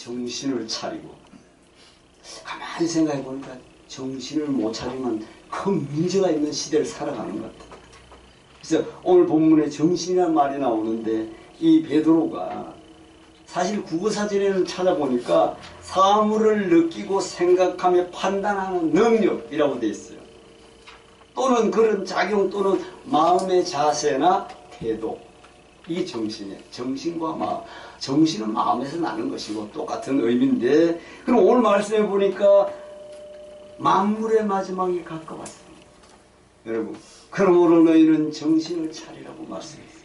정신을 차리고, 가만히 생각해 보니까 정신을 못 차리면 큰 문제가 있는 시대를 살아가는 것 같아요. 그래서 오늘 본문에 정신이라는 말이 나오는데, 이 베드로가 사실 국어사전에는 찾아보니까 사물을 느끼고 생각하며 판단하는 능력이라고 되어 있어요. 또는 그런 작용 또는 마음의 자세나 태도. 이게 정신이에요. 정신과 마음. 정신은 마음에서 나는 것이고 똑같은 의미인데, 그럼 오늘 말씀해 보니까 만물의 마지막이 가까웠습니다. 여러분, 그러므로 너희는 정신을 차리라고 말씀했어요.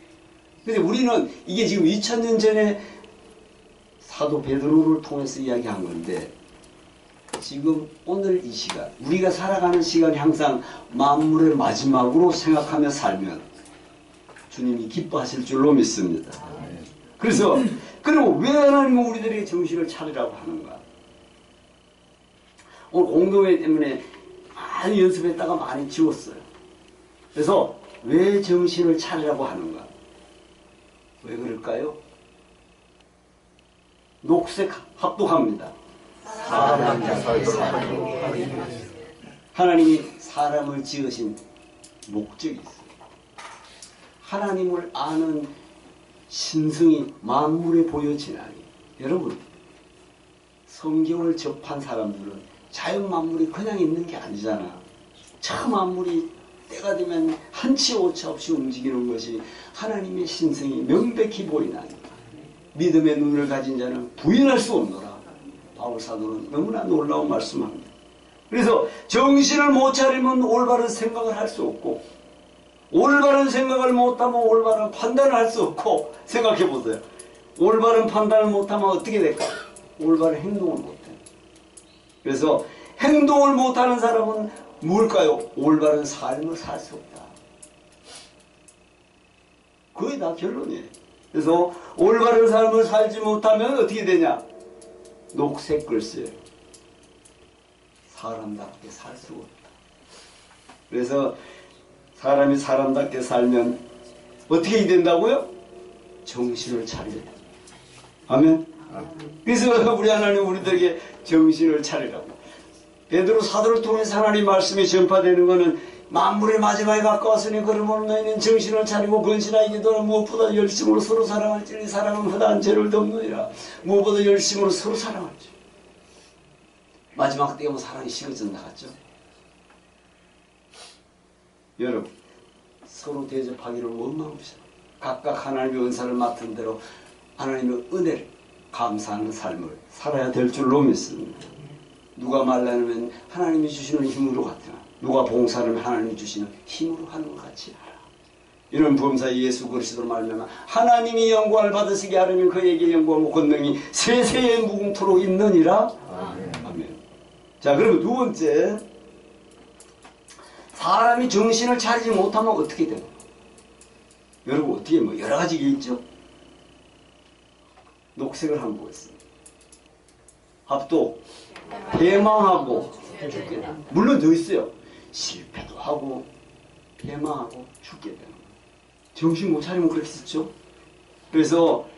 근데 우리는 이게 지금 2000년 전에 사도 베드로를 통해서 이야기한 건데, 지금 오늘 이 시간, 우리가 살아가는 시간이 항상 만물의 마지막으로 생각하며 살면 주님이 기뻐하실 줄로 믿습니다. 그래서 그리고 왜 하나님은 우리들에게 정신을 차리라고 하는가? 오늘 공동회 때문에 많이 연습했다가 많이 지웠어요. 그래서 왜 정신을 차리라고 하는가? 왜 그럴까요? 녹색 합독합니다. 하나님이 사람을 지으신 목적이 있어요. 하나님을 아는 신성이 만물에 보여지나니, 여러분, 성경을 접한 사람들은 자연 만물이 그냥 있는 게 아니잖아. 참 만물이 때가 되면 한치 오차 없이 움직이는 것이 하나님의 신성이 명백히 보이나니 믿음의 눈을 가진 자는 부인할 수 없노라. 바울 사도는 너무나 놀라운 말씀합니다. 그래서 정신을 못 차리면 올바른 생각을 할 수 없고, 올바른 생각을 못하면 올바른 판단을 할 수 없고, 생각해 보세요. 올바른 판단을 못하면 어떻게 될까? 올바른 행동을 못해. 그래서 행동을 못하는 사람은 뭘까요? 올바른 삶을 살 수 없다. 그게 다 결론이에요. 그래서 올바른 삶을 살지 못하면 어떻게 되냐? 녹색 글씨예요. 사람답게 살 수가 없다. 그래서 사람이 사람답게 살면 어떻게 된다고요? 정신을 차려야 돼요. 아멘? 그래서 우리 하나님 우리들에게 정신을 차리라고. 베드로 사도를 통해서 하나님 말씀이 전파되는 것은 만물의 마지막에 가까웠으니 그러므로 너희는 정신을 차리고 건신하기도 무엇보다 열심으로 서로 사랑할지니 사랑은 허다한 죄를 덮느니라. 무엇보다 열심으로 서로 사랑할지. 마지막 때가 뭐 사랑이 식어진다 같죠? 여러분, 서로 대접하기를 원망하시오. 각각 하나님의 은사를 맡은 대로 하나님의 은혜를 감사하는 삶을 살아야 될 줄로 믿습니다. 누가 말하면 하나님이 주시는 힘으로 같으나 누가 봉사하면 하나님이 주시는 힘으로 하는 것 같이 하라. 이런 범사 예수 그리스도로 말하면 하나님이 영광을 받으시게 하려면 그에게 영광과 권능이 세세의 무궁토록 있느니라. 아멘. 자, 그리고 두 번째, 사람이 정신을 차리지 못하면 어떻게 되나? 여러분, 어떻게 뭐 여러 가지가 있죠? 녹색을 한번 보겠습니다. 합독, 패망하고 죽게 된다. 물론 더 있어요. 실패도 하고 패망하고 죽게 되는 거예요. 정신 못 차리면 그렇게 됐죠. 그래서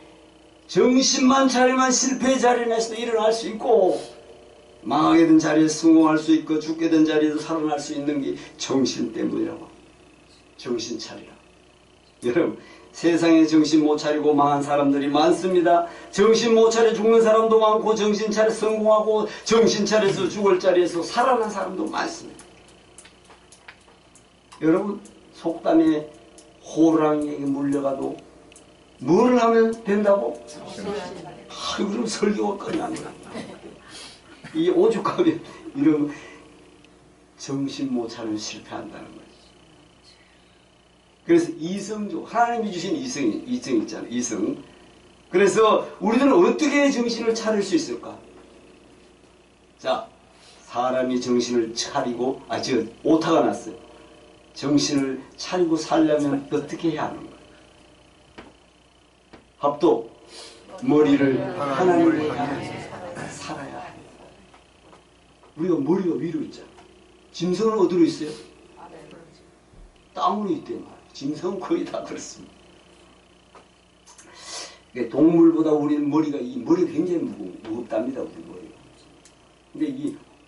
정신만 차리면 실패의 자리에서도 일어날 수 있고, 망하게 된 자리에서 성공할 수 있고, 죽게 된 자리에서 살아날 수 있는 게 정신 때문이라고. 정신 차리라. 여러분, 세상에 정신 못 차리고 망한 사람들이 많습니다. 정신 못 차려 죽는 사람도 많고, 정신 차려 성공하고 정신 차려서 죽을 자리에서 살아난 사람도 많습니다. 여러분, 속담에 호랑이에게 물려가도 뭘 하면 된다고? 그럼 설교가 끝나는 거야. 이 오죽하면 이런 정신 못 차리면 실패한다는 거예요. 그래서 이성적, 하나님이 주신 이성 있잖아요. 이성. 그래서 우리들은 어떻게 정신을 차릴 수 있을까? 자, 사람이 정신을 차리고, 오타가 났어요. 정신을 차리고 살려면 어떻게 해야 하는 거예요? 합독, 머리를 하나님을 향해 살아야 합니다. 우리가 머리가 위로 있잖아. 짐승은 어디로 있어요? 땅으로 있대 말이에요. 짐승은 거의 다 그렇습니다. 동물보다 우리는 머리가 굉장히 무겁다는 갑니다, 우리 머리가. 근데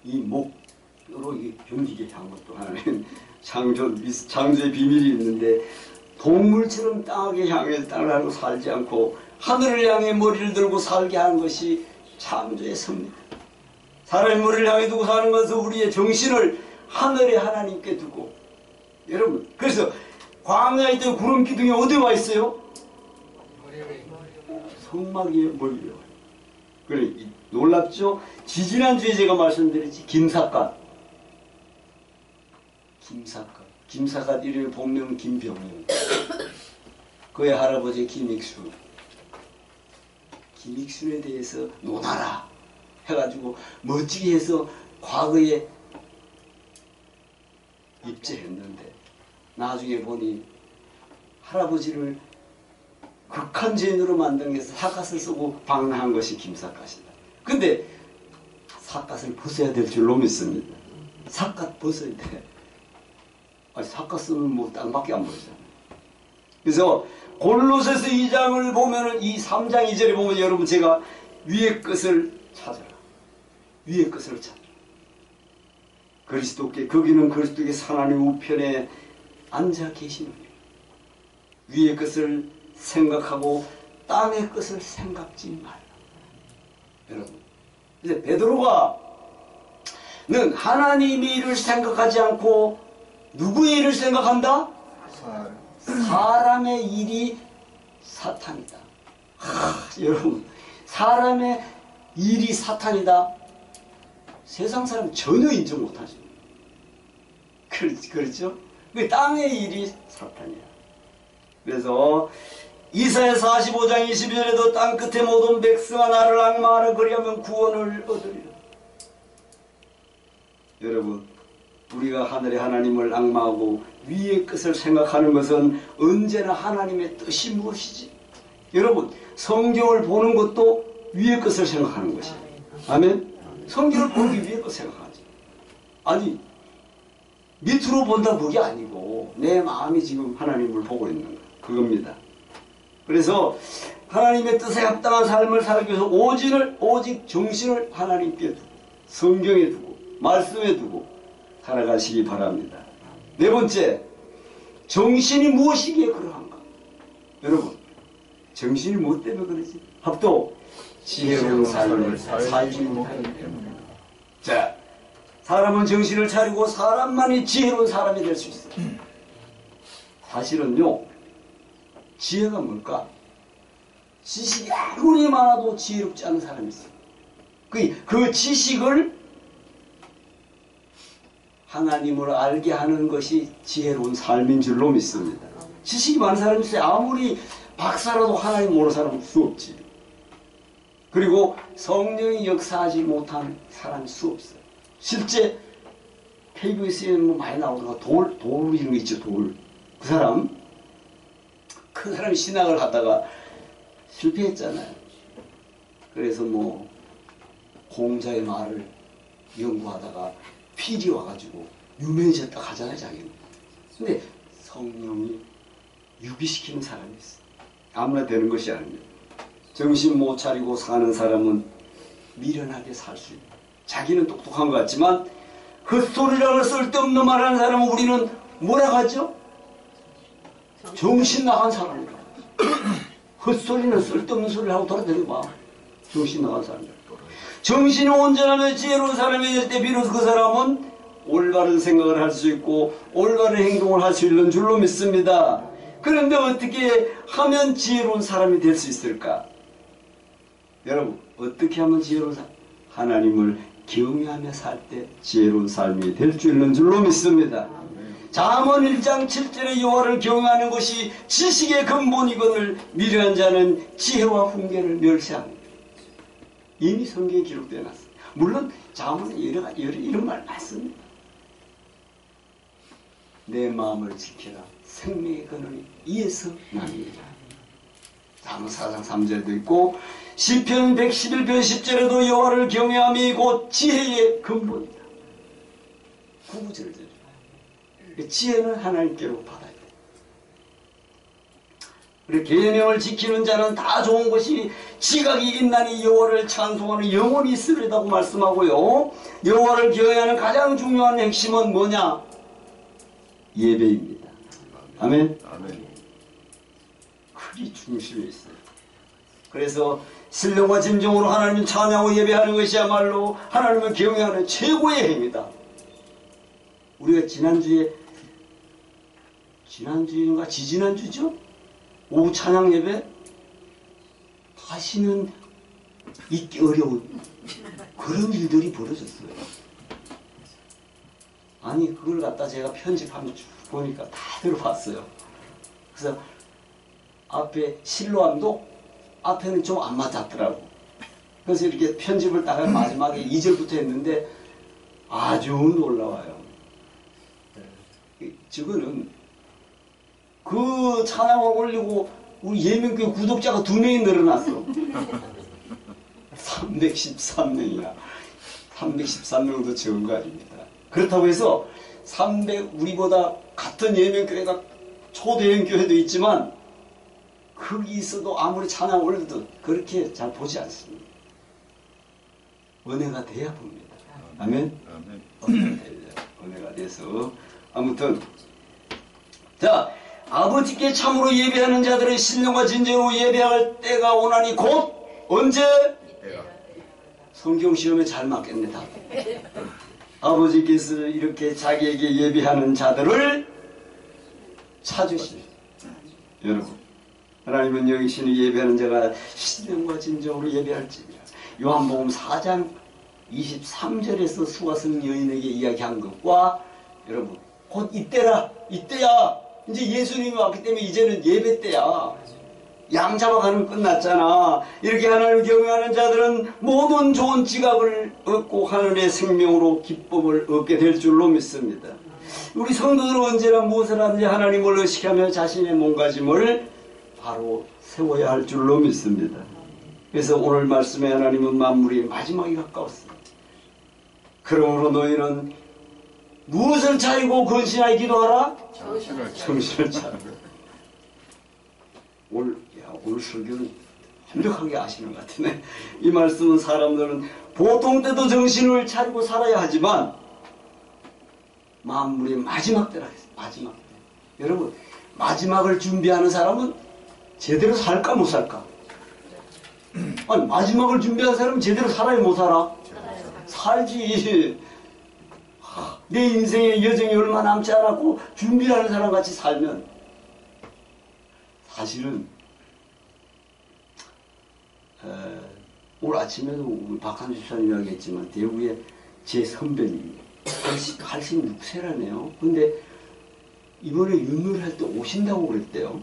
이 목으로 이 병기게 한 것도 하나는 창조의 비밀이 있는데, 동물처럼 땅에 향해 땅을 하고 살지 않고 하늘을 향해 머리를 들고 살게 하는 것이 창조의 섭니다. 사람의 머리를 향해 두고 사는 것은 우리의 정신을 하늘에 하나님께 두고, 여러분, 그래서 광야에 있던 구름 기둥이 어디에 와 있어요? 성막 위에 머리에 와 있어요. 그래, 놀랍죠? 지지난주에 제가 말씀드렸지, 김삿갓. 김삿갓 이름의 본명은 김병영. 그의 할아버지 김익순. 김익순에 대해서 논하라 해가지고 멋지게 해서 과거에 입제했는데, 나중에 보니 할아버지를 극한 죄인으로 만든 게서 삿갓을 쓰고 방랑한 것이 김삿갓이다. 근데 삿갓을 벗어야 될 줄로 믿습니다. 삿갓 벗어야 돼. 아니, 삿갓 쓰면 뭐 땅밖에 안 보이잖아요. 그래서 골로새서 2장을 보면은, 이 3장 2절에 보면, 여러분, 제가 위의 것을 찾아라. 위의 것을 찾아라. 그리스도께, 거기는 그리스도께 하나님 우편에 앉아 계시는 위의 것을 생각하고 땅의 것을 생각지 말라. 여러분, 이제 베드로가 는 하나님의 일을 생각하지 않고 누구의 일을 생각한다? 사람의 일이 사탄이다. 여러분, 사람의 일이 사탄이다. 세상 사람 전혀 인정 못하죠. 그렇죠? 땅의 일이 사탄이야. 그래서 이사야 45장 22절에도 땅 끝에 모든 백성아 나를 앙마하라 그리하면 구원을 얻으리라. 여러분, 우리가 하늘의 하나님을 앙마하고 위의 것을 생각하는 것은 언제나 하나님의 뜻이 무엇이지? 여러분, 성경을 보는 것도 위의 것을 생각하는 것이에요. 아멘? 성경을 보기 위해 것을 생각하지. 아니, 밑으로 본다 그게 아니고 내 마음이 지금 하나님을 보고 있는 거, 그겁니다. 그래서 하나님의 뜻에 합당한 삶을 살기 위해서 오직 정신을 하나님께 두고 성경에 두고 말씀에 두고 살아가시기 바랍니다. 네 번째, 정신이 무엇이기에 그러한가? 여러분, 정신이 무엇 때문에 그러지? 합도 지혜로운 삶을 살지 못하기 때문에. 자, 사람은 정신을 차리고 사람만이 지혜로운 사람이 될 수 있어요. 사실은요, 지혜가 뭘까? 지식이 아무리 많아도 지혜롭지 않은 사람이 있어요. 그 지식을 하나님을 알게 하는 것이 지혜로운 삶인 줄로 믿습니다. 지식이 많은 사람이 있어요. 아무리 박사라도 하나님 모르는 사람은 수 없지. 그리고 성령이 역사하지 못한 사람이 수 없어요. 실제 KBS에 뭐 많이 나오다가 돌 이런 거 있죠. 돌. 그 사람이 신학을 하다가 실패했잖아요. 그래서 뭐 공자의 말을 연구하다가 필이 와가지고 유명해졌다 하잖아요, 자기는. 근데 성령이 유기시키는 사람이 있어요. 아무나 되는 것이 아닙니다. 정신 못 차리고 사는 사람은 미련하게 살 수 있다. 자기는 똑똑한 것 같지만 헛소리라고 쓸데없는 말하는 사람은 우리는 뭐라고 하죠? 정신 나간 사람이라고 하죠. 헛소리는 쓸데없는 소리를 하고 돌아다니고 봐. 정신 나간 사람이라고. 정신이 온전하며 지혜로운 사람이 될 때 비로소 그 사람은 올바른 생각을 할 수 있고 올바른 행동을 할 수 있는 줄로 믿습니다. 그런데 어떻게 하면 지혜로운 사람이 될 수 있을까? 여러분, 어떻게 하면 지혜로운 사람? 하나님을 경외하며 살 때 지혜로운 삶이 될 수 있는 줄로 믿습니다. 잠언 1장 7절에 여호와를 경외하는 것이 지식의 근본이거늘 미련한 자는 지혜와 훈계를 멸시합니다. 이미 성경에 기록되어 놨어요. 물론 잠언에 이런 말 많습니다. 내 마음을 지켜라. 생명의 근원이 이에서 납니다. 잠언 4장 3절에도 있고 시편 111편 10절에도 여호와를 경외함이 곧 지혜의 근본이다. 구구절절. 지혜는 하나님께로 받아야 돼. 그래, 계명을 지키는 자는 다 좋은 것이 지각이 있나니 여호와를 찬송하는 영혼이 있으리라고 말씀하고요. 여호와를 경외하는 가장 중요한 핵심은 뭐냐? 예배입니다. 아멘. 아멘. 그게 중심에 있어요. 그래서 신령과 진정으로 하나님을 찬양하고 예배하는 것이야말로 하나님을 경외하는 최고의 행위다. 우리가 지난주인가 지지난주죠? 오후 찬양 예배 다시는 있기 어려운 그런 일들이 벌어졌어요. 아니 그걸 갖다 제가 편집하면 쭉 보니까 다 들어봤어요. 그래서 앞에 실로암도 앞에는 좀 안 맞았더라고. 그래서 이렇게 편집을 딱 마지막에 2절부터 했는데 아주 놀라워요. 저거는 그 찬양을 올리고 우리 예명교회 구독자가 2명이 늘어났어. 313명이야. 313명도 적은 거 아닙니다. 그렇다고 해서 우리보다 같은 예명교회가 초대형 교회도 있지만 거기 있어도 아무리 찬양 올려도 그렇게 잘 보지 않습니다. 은혜가 돼야 봅니다. 아멘? 은혜가 돼서 아무튼 자, 아버지께 참으로 예배하는 자들의 신령과 진정으로 예배할 때가 오나니 곧 언제? 성경 시험에 잘 맞겠네 다. 아버지께서 이렇게 자기에게 예배하는 자들을 찾으십니다. 여러분, 하나님은 여기시는 예배하는 자가 신령과 진정으로 예배할지니라. 요한복음 4장 23절에서 수가성 여인에게 이야기한 것과 여러분 곧 이때라, 이때야. 이제 예수님이 왔기 때문에 이제는 예배 때야. 양 잡아가는 끝났잖아. 이렇게 하나님을 경외하는 자들은 모든 좋은 지각을 얻고 하늘의 생명으로 기쁨을 얻게 될 줄로 믿습니다. 우리 성도들은 언제나 무엇을 하든지 하나님을 의식하며 자신의 몸가짐을 바로 세워야 할 줄로 믿습니다. 그래서 오늘 말씀에 하나님은 만물이 마지막에 가까웠습니다. 그러므로 너희는 무엇을 차리고 근신하여 기도하라? 정신을 차리고. 오늘 설교는 완벽하게 아시는 것 같으네. 이 말씀은 사람들은 보통 때도 정신을 차리고 살아야 하지만 만물의 마지막 때라 했어요. 마지막 때. 여러분, 마지막을 준비하는 사람은 제대로 살까 못 살까? 아니, 마지막을 준비하는 사람은 제대로 살아야 못 살아? 살지. 내 인생의 여정이 얼마 남지 않았고 준비하는 사람 같이 살면 사실은 오늘 아침에도 우리 박한주 집사님이 이야기했지만 대구에 제 선배님 86세라네요. 근데 이번에 윷놀이 할 때 오신다고 그랬대요.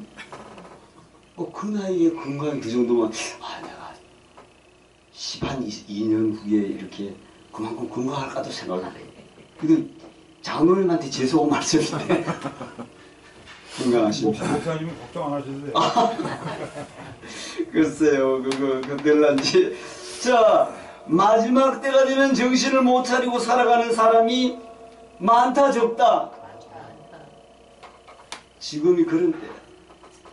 그 나이에 건강이 그 정도면 내가 12년 후에 이렇게 그만큼 건강할까도 생각을 해요. 근데 장로님한테 죄송한 말씀인데 건강하십시오. 목사님은 걱정 안 하셔도 돼요. 글쎄요, 그거 될란지. 자, 마지막 때가 되면 정신을 못 차리고 살아가는 사람이 많다 적다. 지금이 그런 때야.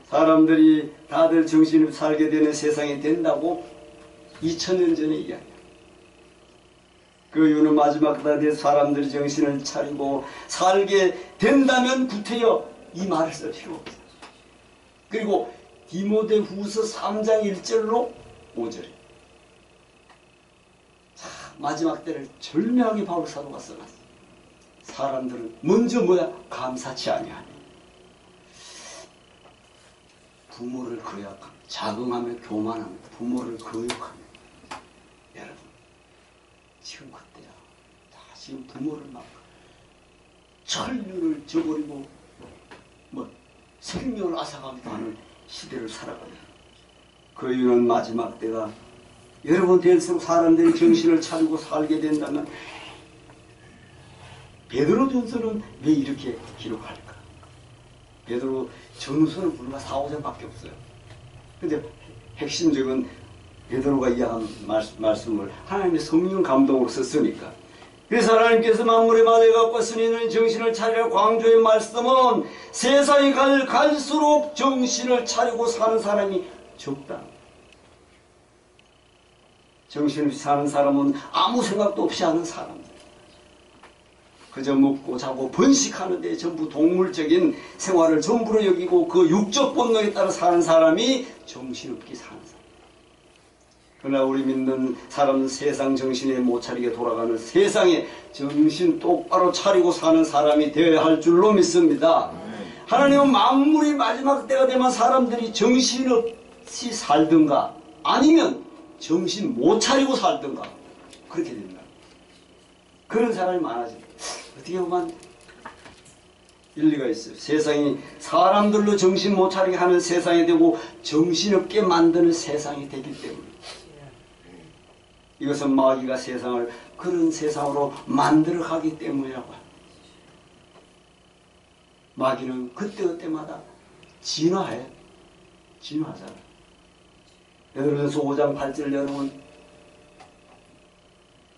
사람들이 다들 정신을 살게 되는 세상이 된다고 2000년 전에 이야기해요. 그 이유는 마지막 때가 돼서 사람들이 정신을 차리고 살게 된다면 구태여 이 말을 쓸 필요 없어요. 그리고 디모데후서 3장 1절로 5절에 마지막 때를 절묘하게 바울 사도가 써놨어. 사람들은 먼저 뭐야? 감사치 아니하니. 부모를 거역하며 자긍하며 교만하며 부모를 거역하며. 여러분 지금 그때야. 지금 부모를 막 천륜을 저버리고 생명을 앗아가기도 하는 시대를 살아갑니다. 그 이유는 마지막 때가 여러분 될수록 사람들이 정신을 차리고 살게 된다면 베드로전서는 왜 이렇게 기록할까? 베드로 전후서는 불과 4, 5장밖에 없어요. 근데 핵심적인 베드로가 이야기한 말씀을 하나님의 성령 감동으로 썼으니까 그래서 하나님께서 만물의 마대에 갖고 쓰는 정신을 차리라 광조의 말씀은 세상이 갈수록 정신을 차리고 사는 사람이 적다. 정신없이 사는 사람은 아무 생각도 없이 하는 사람들. 그저 먹고 자고 번식하는 데 전부 동물적인 생활을 전부로 여기고 그 육적 본능에 따라 사는 사람이 정신없게 사는 사람. 그러나 우리 믿는 사람은 세상 정신에 못 차리게 돌아가는 세상에 정신 똑바로 차리고 사는 사람이 되어야 할 줄로 믿습니다. 하나님은 만물이 마지막 때가 되면 사람들이 정신없이 살든가 아니면 정신 못 차리고 살든가 그렇게 된다. 그런 사람이 많아집니다. 어떻게 보면 일리가 있어요. 세상이 사람들로 정신 못 차리게 하는 세상이 되고 정신없게 만드는 세상이 되기 때문에 이것은 마귀가 세상을 그런 세상으로 만들어가기 때문이라고 합니다. 마귀는 그때그때마다 진화해. 진화하잖아. 베드로전서 5장 8절 여러분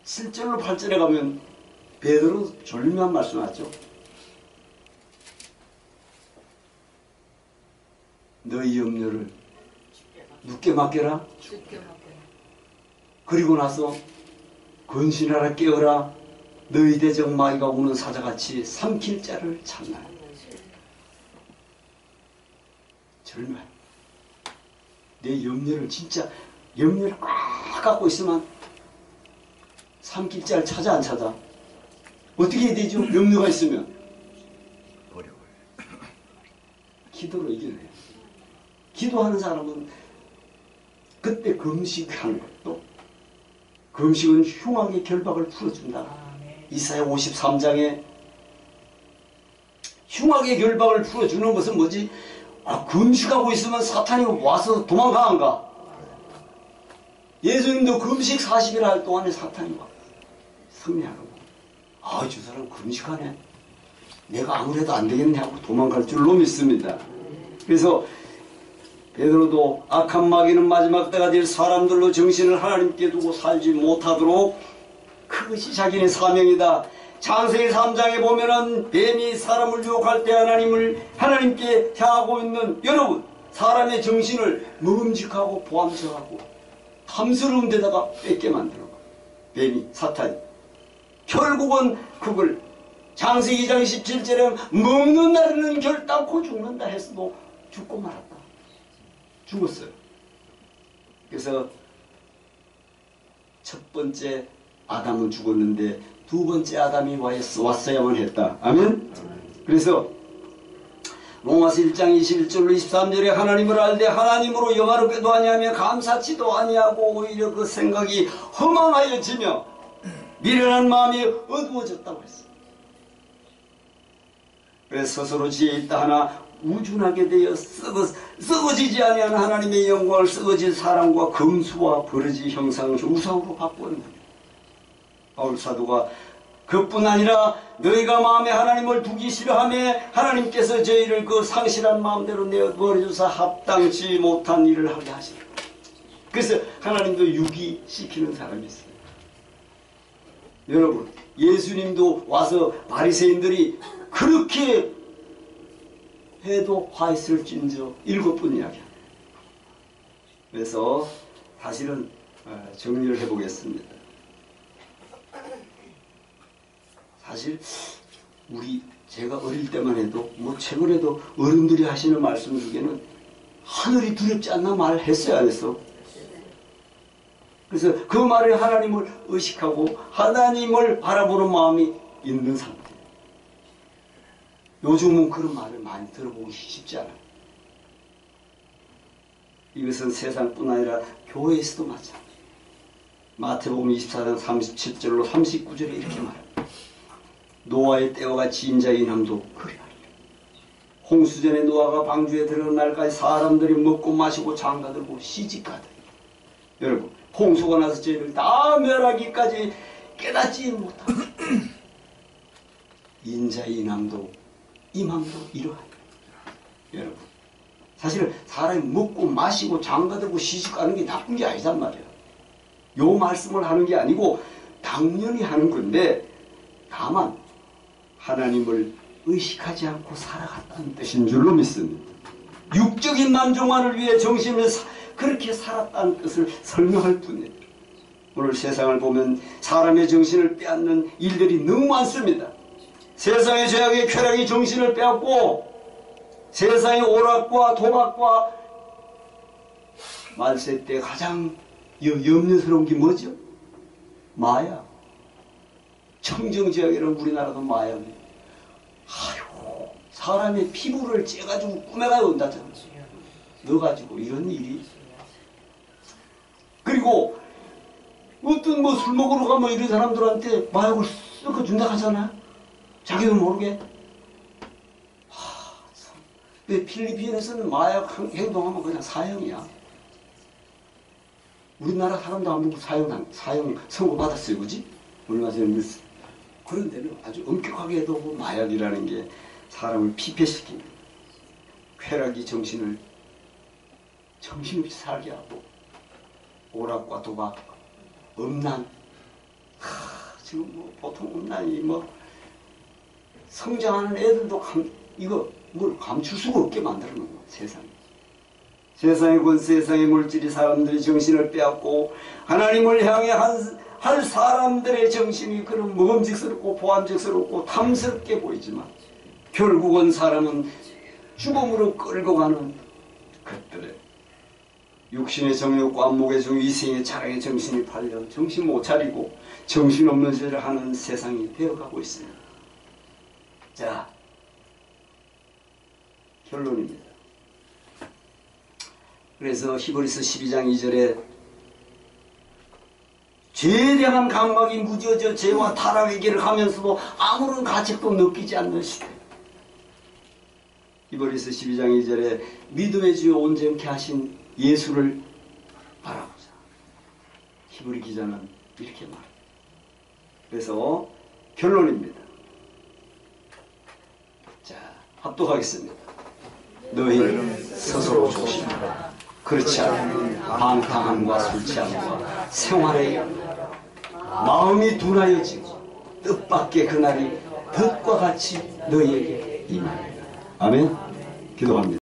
실제로 8절에 가면 베드로 졸림한 말씀하죠. 너희 염려를 누게 맡겨라. 그리고 나서 근신하라 깨어라. 너희 대적 마귀가 우는 사자같이 삼킬 자를 찾나. 절망. 내 염려를 진짜 염려를 꽉 갖고 있으면 삼킬 자를 찾아 안 찾아? 어떻게 해야 되죠? 염려가 있으면 버려버려. 기도로 이겨내요. 기도하는 사람은 그때 금식하는 것도 금식은 흉악의 결박을 풀어준다. 이사야 53장에 흉악의 결박을 풀어주는 것은 뭐지? 금식하고 있으면 사탄이 와서 도망가 안 가? 예수님도 금식 40일 할 동안에 사탄이 와 승리하라고. 저 사람 금식하네. 내가 아무래도 안 되겠네 하고 도망갈 줄로 믿습니다. 그래서 베드로도 악한 마귀는 마지막 때가 될 사람들로 정신을 하나님께 두고 살지 못하도록 그것이 자기의 사명이다. 창세기 3장에 보면은 뱀이 사람을 유혹할 때 하나님께 향하고 있는 여러분 사람의 정신을 먹음직하고 보암직하고 탐스러운 데다가 뺏게 만들어. 뱀이 사탄이 결국은 그걸 창세기 2장 17절에 먹는 날에는 결단코 죽는다 했어도 죽고 말았다. 죽었어요. 그래서 첫 번째 아담은 죽었는데 두 번째 아담이 왔어야만 했다. 아멘? 그래서 로마서 1장 21절로 23절에 하나님을 알되 하나님으로 영화롭게도 아니하며 감사치도 아니하고 오히려 그 생각이 허망하여지며 미련한 마음이 어두워졌다고 했어요. 그래서 스스로 지혜 있다 하나 우준하게 되어 썩어지지 아니하는 하나님의 영광을 썩어진 사람과 금수와 버러지 형상을 우상으로 바꾸는 거예요. 바울 사도가 그뿐 아니라 너희가 마음에 하나님을 두기 싫어하며 하나님께서 저희를 그 상실한 마음대로 내버려줘서 합당치 못한 일을 하게 하시는 거예요. 그래서 하나님도 유기시키는 사람이 있어요. 여러분 예수님도 와서 바리새인들이 그렇게 해도 화했을진저 7분 이야기합니다. 그래서 사실은 정리를 해보겠습니다. 사실 제가 어릴 때만 해도 최근에도 어른들이 하시는 말씀 중에는 하늘이 두렵지 않나 말했어요 안 했어? 그래서 그 말에 하나님을 의식하고 하나님을 바라보는 마음이 있는 상태. 요즘은 그런 말을 많이 들어보기 쉽지 않아요. 이것은 세상뿐 아니라 교회에서도 마찬가지예요. 마태복음 24장 37절로 39절에 이렇게 말합니다. 노아의 때와 같이 인자의 인함도 그리하리라. 홍수전에 노아가 방주에 들어간 날까지 사람들이 먹고 마시고 장가들고 시집가더니 여러분 홍수가 나서 저희를 다 멸하기까지 깨닫지 못하고 인자의 인함도 임함도 이러하니라. 여러분 사실 사람이 먹고 마시고 장가들고 시집가는 게 나쁜 게 아니단 말이에요. 요 말씀을 하는 게 아니고 당연히 하는 건데 다만 하나님을 의식하지 않고 살아갔다는 뜻인 줄로 믿습니다. 육적인 만족만을 위해 정신을 그렇게 살았다는 뜻을 설명할 뿐이에요. 오늘 세상을 보면 사람의 정신을 빼앗는 일들이 너무 많습니다. 세상의 죄악의 쾌락이 정신을 빼앗고 세상의 오락과 도박과 말세 때 가장 염려스러운 게 뭐죠? 마약. 청정지역이라는 우리나라도 마약이에요. 아유, 사람의 피부를 째가지고 꾸며가지고 온다잖아. 넣어가지고 이런 일이. 그리고 어떤 뭐 술 먹으러 가면 이런 사람들한테 마약을 섞어 준다 하잖아. 자기도 모르게. 근데 필리핀에서는 마약 행동하면 그냥 사형이야. 우리나라 사람도 안 보고 사형 선고 받았어요, 그지? 얼마 전에 뉴스. 그런 데는 아주 엄격하게 해도 마약이라는 게 사람을 피폐시킵니다. 쾌락이 정신을 정신없이 살게 하고, 오락과 도박, 음란. 지금 뭐 보통 음란이 뭐 성장하는 애들도 이거 뭘 감출 수가 없게 만들어 놓은 거야, 세상에. 세상의 권세상의 물질이 사람들의 정신을 빼앗고 하나님을 향해 할 사람들의 정신이 그런 먹음직스럽고 보암직스럽고 탐스럽게 보이지만 결국은 사람은 죽음으로 끌고 가는 것들에 육신의 정욕과 안목의 정, 이생의 자랑의 정신이 팔려 정신 못 차리고 정신없는 짓을 하는 세상이 되어가고 있습니다. 자, 결론입니다. 그래서 히브리서 12장 2절에 죄에 대한 감각이 무뎌져 죄와 타락의 길을 가면서도 아무런 가책도 느끼지 않는 시대. 히브리서 12장 2절에 믿음의 주요 온전케 하신 예수를 바라보자. 히브리 기자는 이렇게 말합니다. 그래서 결론입니다. 자, 합독하겠습니다. 너희는 스스로 조심하라. 그렇지 않으면 방탕함과 술 취함과 생활에 마음이 둔하여지고 뜻밖의 그날이 덫과 같이 너희에게 임하리라. 아멘. 기도합니다.